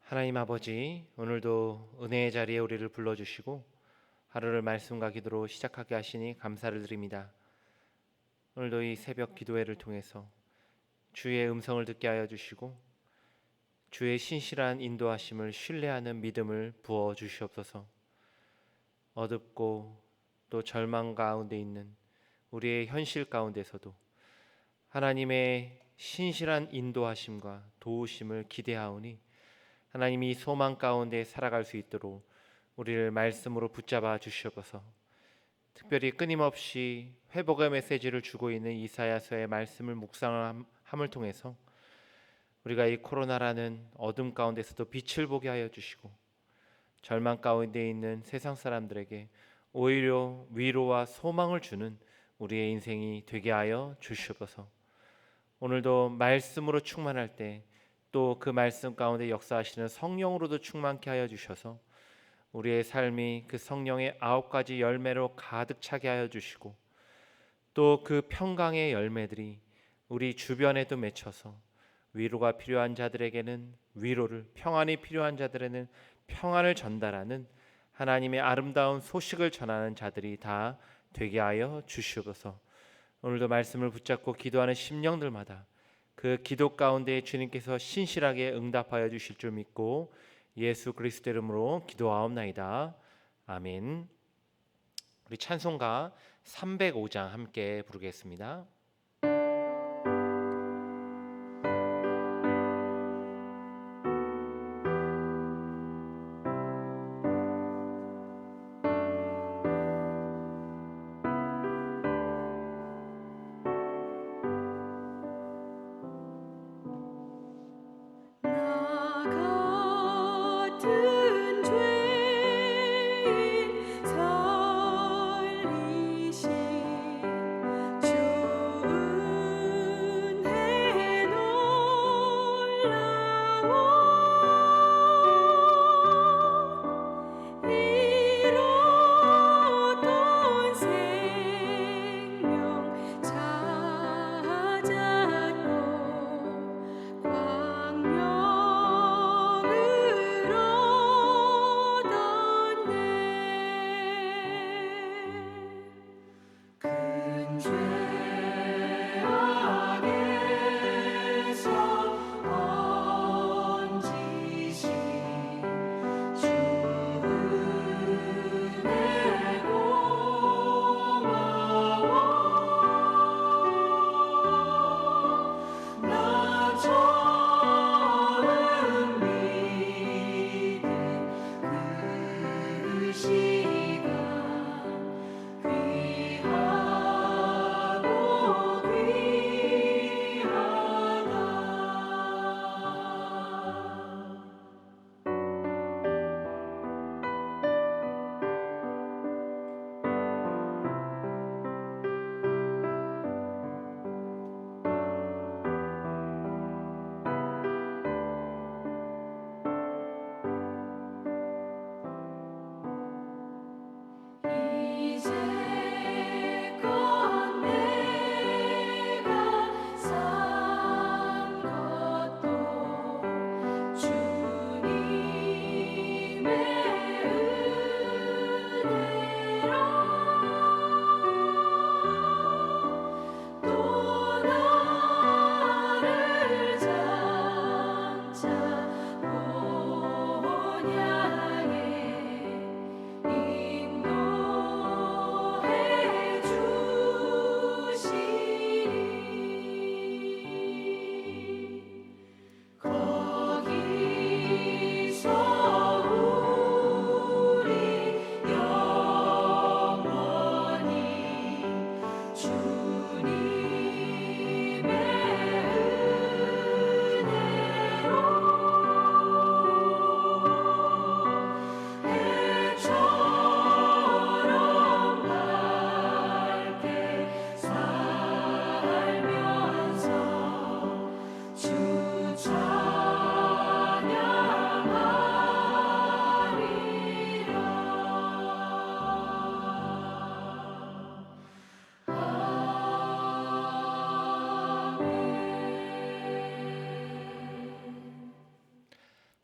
하나님 아버지, 오늘도 은혜의 자리에 우리를 불러주시고 하루를 말씀과 기도로 시작하게 하시니 감사를 드립니다. 오늘도 이 새벽 기도회를 통해서 주의 음성을 듣게 하여 주시고 주의 신실한 인도하심을 신뢰하는 믿음을 부어 주시옵소서. 어둡고 또 절망 가운데 있는 우리의 현실 가운데서도 하나님의 신실한 인도하심과 도우심을 기대하오니 하나님이 소망 가운데 살아갈 수 있도록 우리를 말씀으로 붙잡아 주시옵소서. 특별히 끊임없이 회복의 메시지를 주고 있는 이사야서의 말씀을 묵상함을 통해서 우리가 이 코로나라는 어둠 가운데서도 빛을 보게 하여 주시고 절망 가운데 있는 세상 사람들에게 오히려 위로와 소망을 주는 우리의 인생이 되게 하여 주시옵소서. 오늘도 말씀으로 충만할 때 또 그 말씀 가운데 역사하시는 성령으로도 충만케 하여 주셔서 우리의 삶이 그 성령의 9가지 열매로 가득 차게 하여 주시고 또 그 평강의 열매들이 우리 주변에도 맺혀서 위로가 필요한 자들에게는 위로를, 평안이 필요한 자들에게는 평안을 전달하는 하나님의 아름다운 소식을 전하는 자들이 다 되게 하여 주시옵소서. 오늘도 말씀을 붙잡고 기도하는 심령들마다 그 기도 가운데 주님께서 신실하게 응답하여 주실 줄 믿고 예수 그리스도 이름으로 기도하옵나이다. 아멘. 우리 찬송가 305장 함께 부르겠습니다. 나 같은 죄인 살리신 주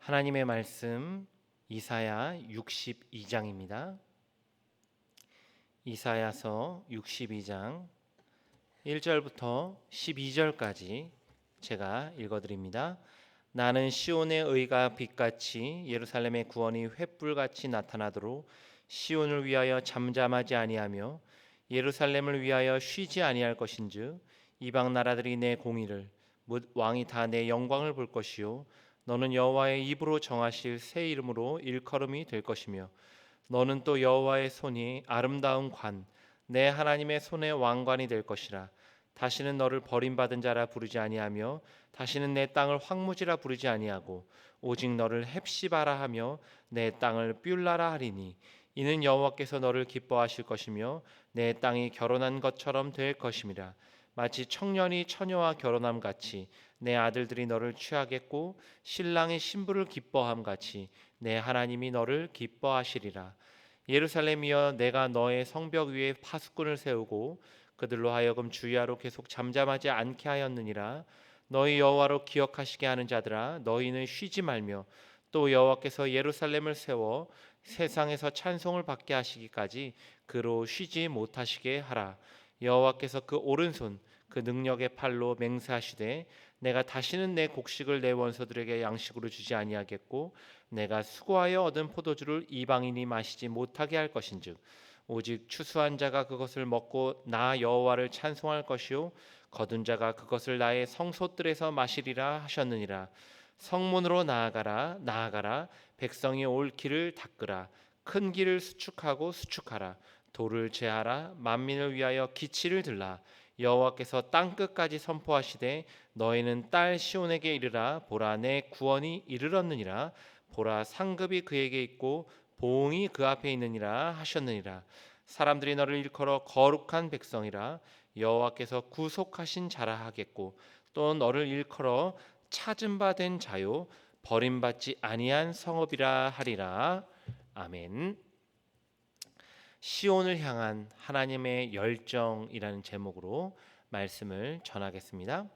하나님의 말씀 이사야 62장입니다. 이사야서 62장 1절부터 12절까지 제가 읽어드립니다. 나는 시온의 의가 빛같이 예루살렘의 구원이 횃불같이 나타나도록 시온을 위하여 잠잠하지 아니하며 예루살렘을 위하여 쉬지 아니할 것인즉 이방 나라들이 내 공의를 묻 왕이 다 내 영광을 볼 것이요 너는 여호와의 입으로 정하실 새 이름으로 일컬음이 될 것이며 너는 또 여호와의 손이 아름다운 관 내 하나님의 손의 왕관이 될 것이라. 다시는 너를 버림받은 자라 부르지 아니하며 다시는 내 땅을 황무지라 부르지 아니하고 오직 너를 헵시바라 하며 내 땅을 뷸라라 하리니 이는 여호와께서 너를 기뻐하실 것이며 내 땅이 결혼한 것처럼 될 것임이라. 마치 청년이 처녀와 결혼함 같이 내 아들들이 너를 취하겠고 신랑이 신부를 기뻐함 같이 내 하나님이 너를 기뻐하시리라. 예루살렘이여 내가 너의 성벽 위에 파수꾼을 세우고 그들로 하여금 주야로 계속 잠잠하지 않게 하였느니라. 너희 여호와로 기억하시게 하는 자들아 너희는 쉬지 말며 또 여호와께서 예루살렘을 세워 세상에서 찬송을 받게 하시기까지 그로 쉬지 못하시게 하라. 여호와께서 그 오른손 그 능력의 팔로 맹세하시되 내가 다시는 내 곡식을 내 원소들에게 양식으로 주지 아니하겠고 내가 수고하여 얻은 포도주를 이방인이 마시지 못하게 할 것인즉 오직 추수한 자가 그것을 먹고 나 여호와를 찬송할 것이요 거둔 자가 그것을 나의 성소들에서 마시리라 하셨느니라. 성문으로 나아가라 나아가라. 백성이 올 길을 닦으라. 큰 길을 수축하고 수축하라. 돌을 제하라. 만민을 위하여 기치를 들라. 여호와께서 땅 끝까지 선포하시되 너희는 딸 시온에게 이르라. 보라 내 구원이 이르렀느니라. 보라 상급이 그에게 있고 보응이 그 앞에 있느니라 하셨느니라. 사람들이 너를 일컬어 거룩한 백성이라. 여호와께서 구속하신 자라 하겠고 또 너를 일컬어 찾은 바 된 자요 버림받지 아니한 성읍이라 하리라. 아멘. 시온을 향한 하나님의 열정이라는 제목으로 말씀을 전하겠습니다.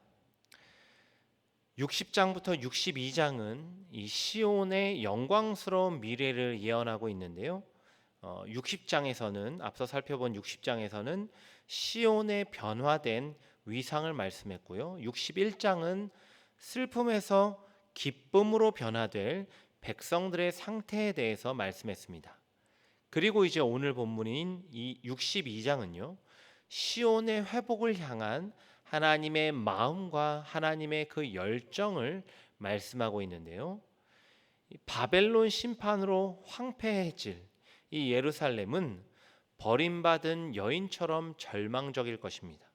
60장부터 62장은 이 시온의 영광스러운 미래를 예언하고 있는데요. 60장에서는 앞서 살펴본 60장에서는 시온의 변화된 위상을 말씀했고요. 61장은 슬픔에서 기쁨으로 변화될 백성들의 상태에 대해서 말씀했습니다. 그리고 이제 오늘 본문인 이 62장은요. 시온의 회복을 향한 하나님의 마음과 하나님의 그 열정을 말씀하고 있는데요. 바벨론 심판으로 황폐해질 이 예루살렘은 버림받은 여인처럼 절망적일 것입니다.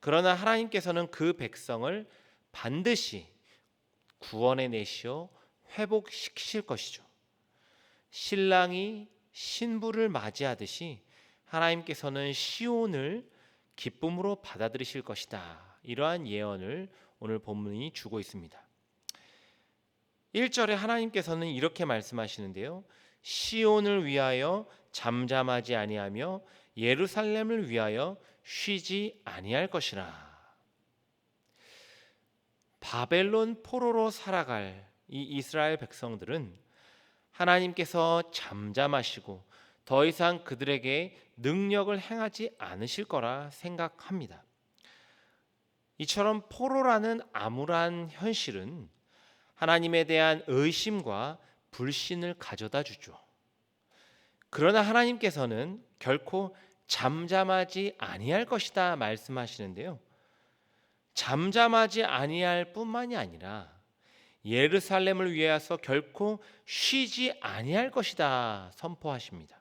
그러나 하나님께서는 그 백성을 반드시 구원해 내시어 회복시키실 것이죠. 신랑이 신부를 맞이하듯이 하나님께서는 시온을 기쁨으로 받아들이실 것이다. 이러한 예언을 오늘 본문이 주고 있습니다. 1절에 하나님께서는 이렇게 말씀하시는데요. 시온을 위하여 잠잠하지 아니하며 예루살렘을 위하여 쉬지 아니할 것이라. 바벨론 포로로 살아갈 이 이스라엘 백성들은 하나님께서 잠잠하시고 더 이상 그들에게 능력을 행하지 않으실 거라 생각합니다. 이처럼 포로라는 암울한 현실은 하나님에 대한 의심과 불신을 가져다 주죠. 그러나 하나님께서는 결코 잠잠하지 아니할 것이다 말씀하시는데요. 잠잠하지 아니할 뿐만이 아니라 예루살렘을 위하여서 결코 쉬지 아니할 것이다 선포하십니다.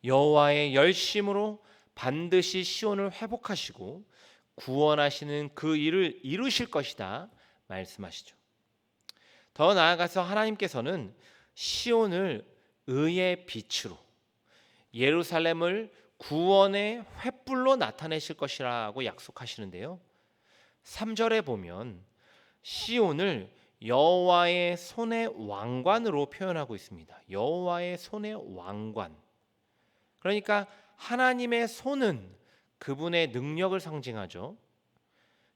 여호와의 열심으로 반드시 시온을 회복하시고 구원하시는 그 일을 이루실 것이다 말씀하시죠. 더 나아가서 하나님께서는 시온을 의의 빛으로 예루살렘을 구원의 횃불로 나타내실 것이라고 약속하시는데요. 3절에 보면 시온을 여호와의 손의 왕관으로 표현하고 있습니다. 여호와의 손의 왕관. 그러니까 하나님의 손은 그분의 능력을 상징하죠.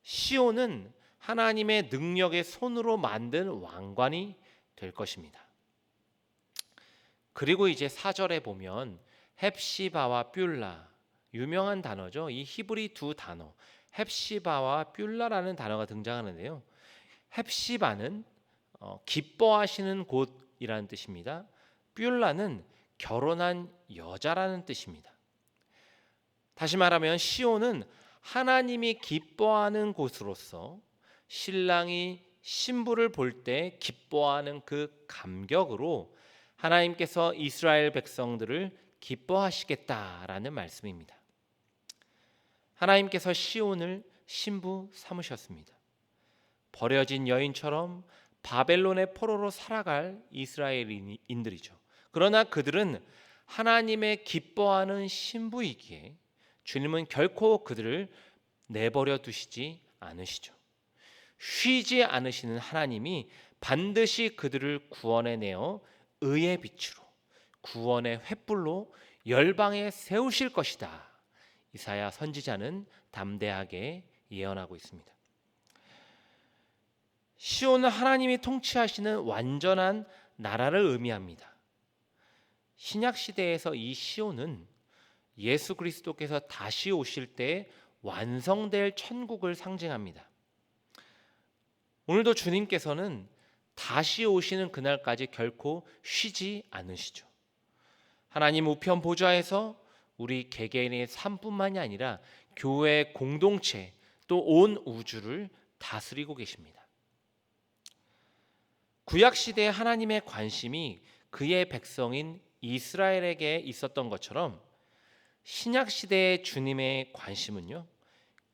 시온은 하나님의 능력의 손으로 만든 왕관이 될 것입니다. 그리고 이제 4절에 보면 헵시바와 뷸라, 유명한 단어죠. 이 히브리 두 단어 헵시바와 뷸라라는 단어가 등장하는데요. 헵시바는 기뻐하시는 곳이라는 뜻입니다. 뷸라는 결혼한 여자라는 뜻입니다. 다시 말하면 시온은 하나님이 기뻐하는 곳으로서 신랑이 신부를 볼 때 기뻐하는 그 감격으로 하나님께서 이스라엘 백성들을 기뻐하시겠다라는 말씀입니다. 하나님께서 시온을 신부 삼으셨습니다. 버려진 여인처럼 바벨론의 포로로 살아갈 이스라엘인들이죠. 그러나 그들은 하나님의 기뻐하는 신부이기에 주님은 결코 그들을 내버려 두시지 않으시죠. 쉬지 않으시는 하나님이 반드시 그들을 구원해내어 의의 빛으로 구원의 횃불로 열방에 세우실 것이다. 이사야 선지자는 담대하게 예언하고 있습니다. 시온은 하나님이 통치하시는 완전한 나라를 의미합니다. 신약 시대에서 이 시온은 예수 그리스도께서 다시 오실 때 완성될 천국을 상징합니다. 오늘도 주님께서는 다시 오시는 그날까지 결코 쉬지 않으시죠. 하나님 우편 보좌에서 우리 개개인의 삶뿐만이 아니라 교회 공동체 또 온 우주를 다스리고 계십니다. 구약 시대에 하나님의 관심이 그의 백성인 이스라엘에게 있었던 것처럼 신약 시대의 주님의 관심은요,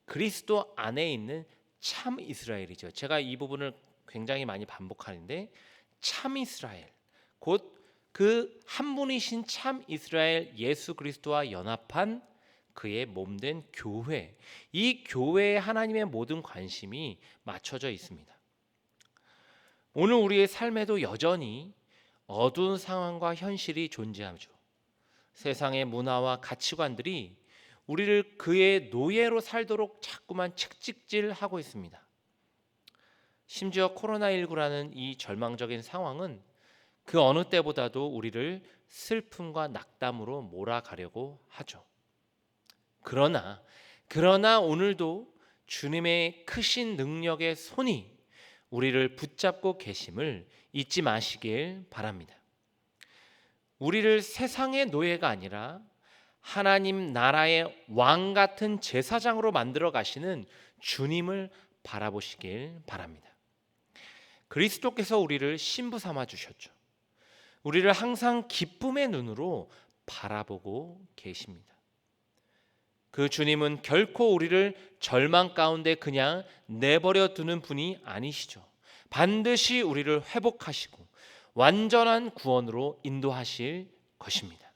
그리스도 안에 있는 참 이스라엘이죠. 제가 이 부분을 굉장히 많이 반복하는데 참 이스라엘, 곧 그 한 분이신 참 이스라엘 예수 그리스도와 연합한 그의 몸된 교회, 이 교회에 하나님의 모든 관심이 맞춰져 있습니다. 오늘 우리의 삶에도 여전히 어두운 상황과 현실이 존재하죠. 세상의 문화와 가치관들이 우리를 그의 노예로 살도록 자꾸만 채찍질하고 있습니다. 심지어 코로나19라는 이 절망적인 상황은 그 어느 때보다도 우리를 슬픔과 낙담으로 몰아가려고 하죠. 그러나 오늘도 주님의 크신 능력의 손이 우리를 붙잡고 계심을 잊지 마시길 바랍니다. 우리를 세상의 노예가 아니라 하나님 나라의 왕 같은 제사장으로 만들어 가시는 주님을 바라보시길 바랍니다. 그리스도께서 우리를 신부 삼아 주셨죠. 우리를 항상 기쁨의 눈으로 바라보고 계십니다. 그 주님은 결코 우리를 절망 가운데 그냥 내버려 두는 분이 아니시죠. 반드시 우리를 회복하시고 완전한 구원으로 인도하실 것입니다.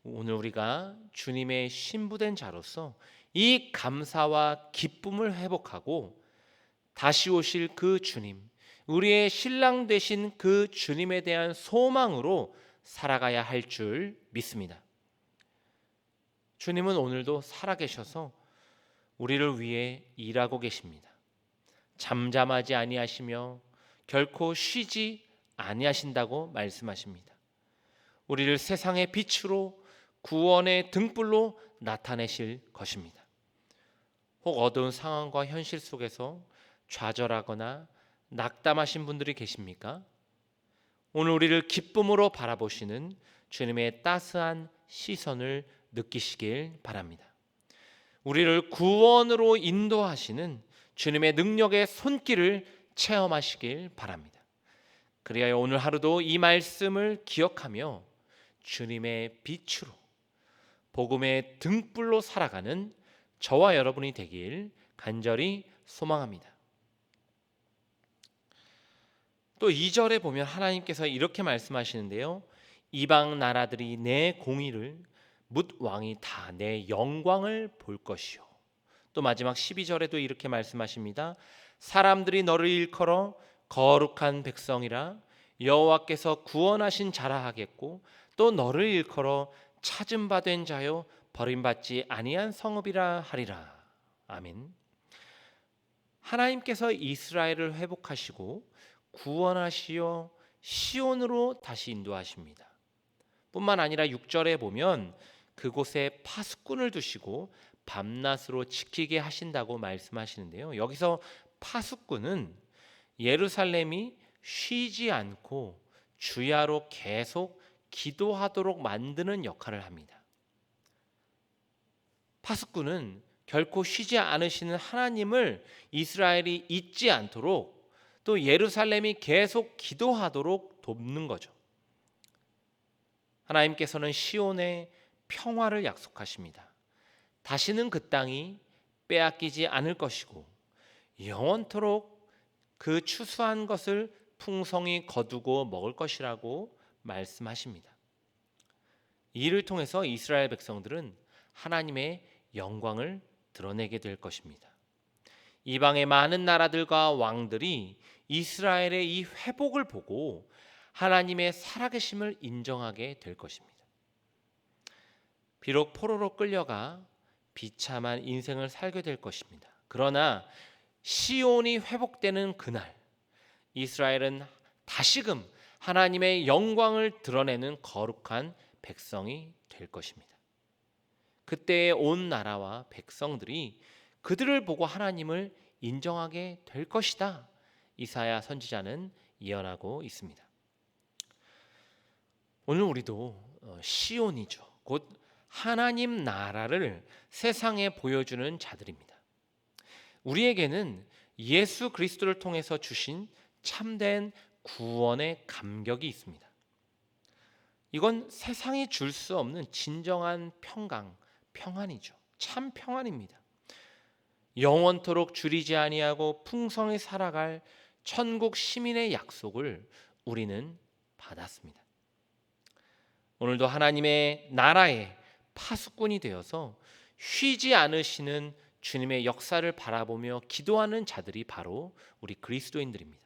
오늘 우리가 주님의 신부된 자로서 이 감사와 기쁨을 회복하고 다시 오실 그 주님, 우리의 신랑 되신 그 주님에 대한 소망으로 살아가야 할 줄 믿습니다. 주님은 오늘도 살아계셔서 우리를 위해 일하고 계십니다. 잠잠하지 아니하시며 결코 쉬지 아니하신다고 말씀하십니다. 우리를 세상의 빛으로 구원의 등불로 나타내실 것입니다. 혹 어두운 상황과 현실 속에서 좌절하거나 낙담하신 분들이 계십니까? 오늘 우리를 기쁨으로 바라보시는 주님의 따스한 시선을 느끼시길 바랍니다. 우리를 구원으로 인도하시는 주님의 능력의 손길을 체험하시길 바랍니다. 그래야 오늘 하루도 이 말씀을 기억하며 주님의 빛으로 복음의 등불로 살아가는 저와 여러분이 되길 간절히 소망합니다. 또 2절에 보면 하나님께서 이렇게 말씀하시는데요. 이방 나라들이 내 공의를 뭇 왕이 다 내 영광을 볼 것이요. 또 마지막 12절에도 이렇게 말씀하십니다. 사람들이 너를 일컬어 거룩한 백성이라 여호와께서 구원하신 자라 하겠고 또 너를 일컬어 찾은 바 된 자요 버림받지 아니한 성읍이라 하리라. 아멘. 하나님께서 이스라엘을 회복하시고 구원하시어 시온으로 다시 인도하십니다. 뿐만 아니라 6절에 보면 그곳에 파수꾼을 두시고 밤낮으로 지키게 하신다고 말씀하시는데요. 여기서 파수꾼은 예루살렘이 쉬지 않고 주야로 계속 기도하도록 만드는 역할을 합니다. 파수꾼은 결코 쉬지 않으시는 하나님을 이스라엘이 잊지 않도록 또 예루살렘이 계속 기도하도록 돕는 거죠. 하나님께서는 시온의 평화를 약속하십니다. 다시는 그 땅이 빼앗기지 않을 것이고 영원토록 그 추수한 것을 풍성히 거두고 먹을 것이라고 말씀하십니다. 이를 통해서 이스라엘 백성들은 하나님의 영광을 드러내게 될 것입니다. 이방의 많은 나라들과 왕들이 이스라엘의 이 회복을 보고 하나님의 살아계심을 인정하게 될 것입니다. 비록 포로로 끌려가 비참한 인생을 살게 될 것입니다. 그러나 시온이 회복되는 그날 이스라엘은 다시금 하나님의 영광을 드러내는 거룩한 백성이 될 것입니다. 그때 온 나라와 백성들이 그들을 보고 하나님을 인정하게 될 것이다. 이사야 선지자는 예언하고 있습니다. 오늘 우리도 시온이죠. 곧 하나님 나라를 세상에 보여주는 자들입니다. 우리에게는 예수 그리스도를 통해서 주신 참된 구원의 감격이 있습니다. 이건 세상이 줄 수 없는 진정한 평안이죠. 참 평안입니다. 영원토록 줄이지 아니하고 풍성히 살아갈 천국 시민의 약속을 우리는 받았습니다. 오늘도 하나님의 나라의 파수꾼이 되어서 쉬지 않으시는 주님의 역사를 바라보며 기도하는 자들이 바로 우리 그리스도인들입니다.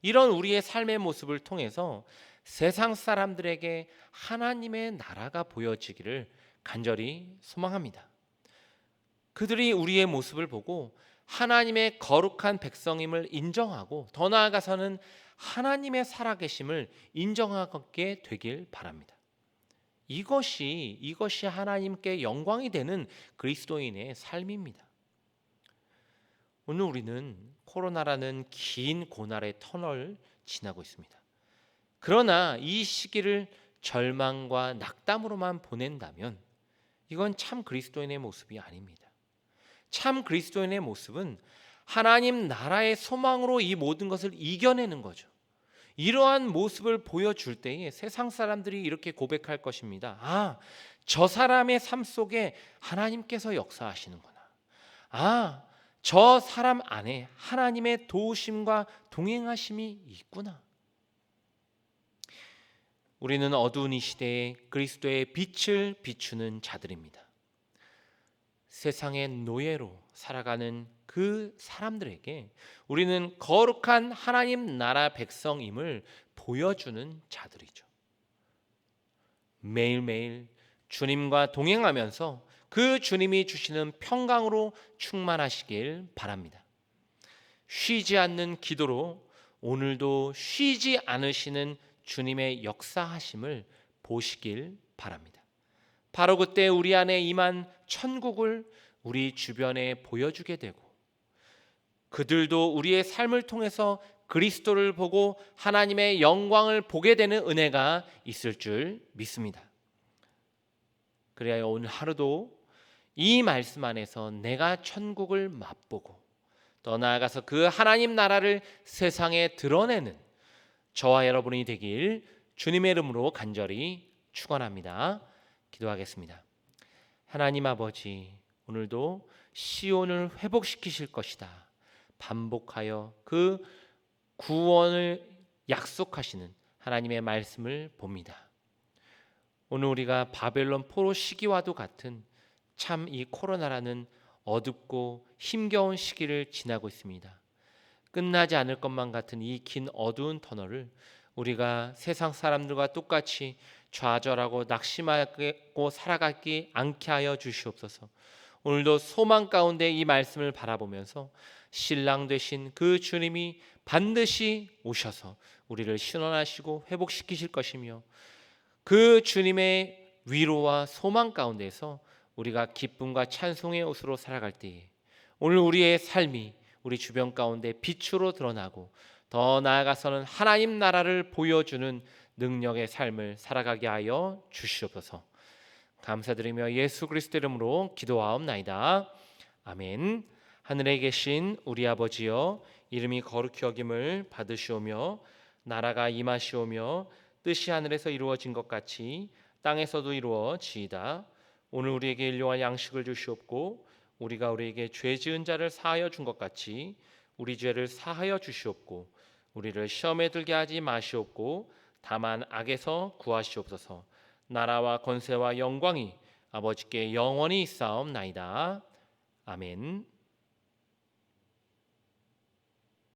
이런 우리의 삶의 모습을 통해서 세상 사람들에게 하나님의 나라가 보여지기를 간절히 소망합니다. 그들이 우리의 모습을 보고 하나님의 거룩한 백성임을 인정하고 더 나아가서는 하나님의 살아계심을 인정하게 되길 바랍니다. 이것이 하나님께 영광이 되는 그리스도인의 삶입니다. 오늘 우리는 코로나라는 긴 고난의 터널을 지나고 있습니다. 그러나 이 시기를 절망과 낙담으로만 보낸다면 이건 참 그리스도인의 모습이 아닙니다. 참 그리스도인의 모습은 하나님 나라의 소망으로 이 모든 것을 이겨내는 거죠. 이러한 모습을 보여줄 때에 세상 사람들이 이렇게 고백할 것입니다. 저 사람의 삶 속에 하나님께서 역사하시는구나. 저 사람 안에 하나님의 도우심과 동행하심이 있구나. 우리는 어두운 이 시대에 그리스도의 빛을 비추는 자들입니다. 세상의 노예로 살아가는 그 사람들에게 우리는 거룩한 하나님 나라 백성임을 보여주는 자들이죠. 매일매일 주님과 동행하면서 그 주님이 주시는 평강으로 충만하시길 바랍니다. 쉬지 않는 기도로 오늘도 쉬지 않으시는 주님의 역사하심을 보시길 바랍니다. 바로 그때 우리 안에 임한 천국을 우리 주변에 보여주게 되고 그들도 우리의 삶을 통해서 그리스도를 보고 하나님의 영광을 보게 되는 은혜가 있을 줄 믿습니다. 그래야 오늘 하루도 이 말씀 안에서 내가 천국을 맛보고 더 나아가서 그 하나님 나라를 세상에 드러내는 저와 여러분이 되길 주님의 이름으로 간절히 축원합니다. 기도하겠습니다. 하나님 아버지, 오늘도 시온을 회복시키실 것이다. 반복하여 그 구원을 약속하시는 하나님의 말씀을 봅니다. 오늘 우리가 바벨론 포로 시기와도 같은 참 이 코로나라는 어둡고 힘겨운 시기를 지나고 있습니다. 끝나지 않을 것만 같은 이 긴 어두운 터널을 우리가 세상 사람들과 똑같이 좌절하고 낙심하고 살아가지 않게 하여 주시옵소서. 오늘도 소망 가운데 이 말씀을 바라보면서 신랑 되신 그 주님이 반드시 오셔서 우리를 신원하시고 회복시키실 것이며, 그 주님의 위로와 소망 가운데서 우리가 기쁨과 찬송의 옷으로 살아갈 때에 오늘 우리의 삶이 우리 주변 가운데 빛으로 드러나고, 더 나아가서는 하나님 나라를 보여주는 능력의 삶을 살아가게 하여 주시옵소서. 감사드리며 예수 그리스도 이름으로 기도하옵나이다. 아멘. 하늘에 계신 우리 아버지여, 이름이 거룩히 여김을 받으시오며 나라가 임하시오며 뜻이 하늘에서 이루어진 것 같이 땅에서도 이루어지이다. 오늘 우리에게 일용할 양식을 주시옵고, 우리가 우리에게 죄 지은 자를 사하여 준 것 같이 우리 죄를 사하여 주시옵고, 우리를 시험에 들게 하지 마시옵고 다만 악에서 구하시옵소서. 나라와 권세와 영광이 아버지께 영원히 있사옵나이다. 아멘.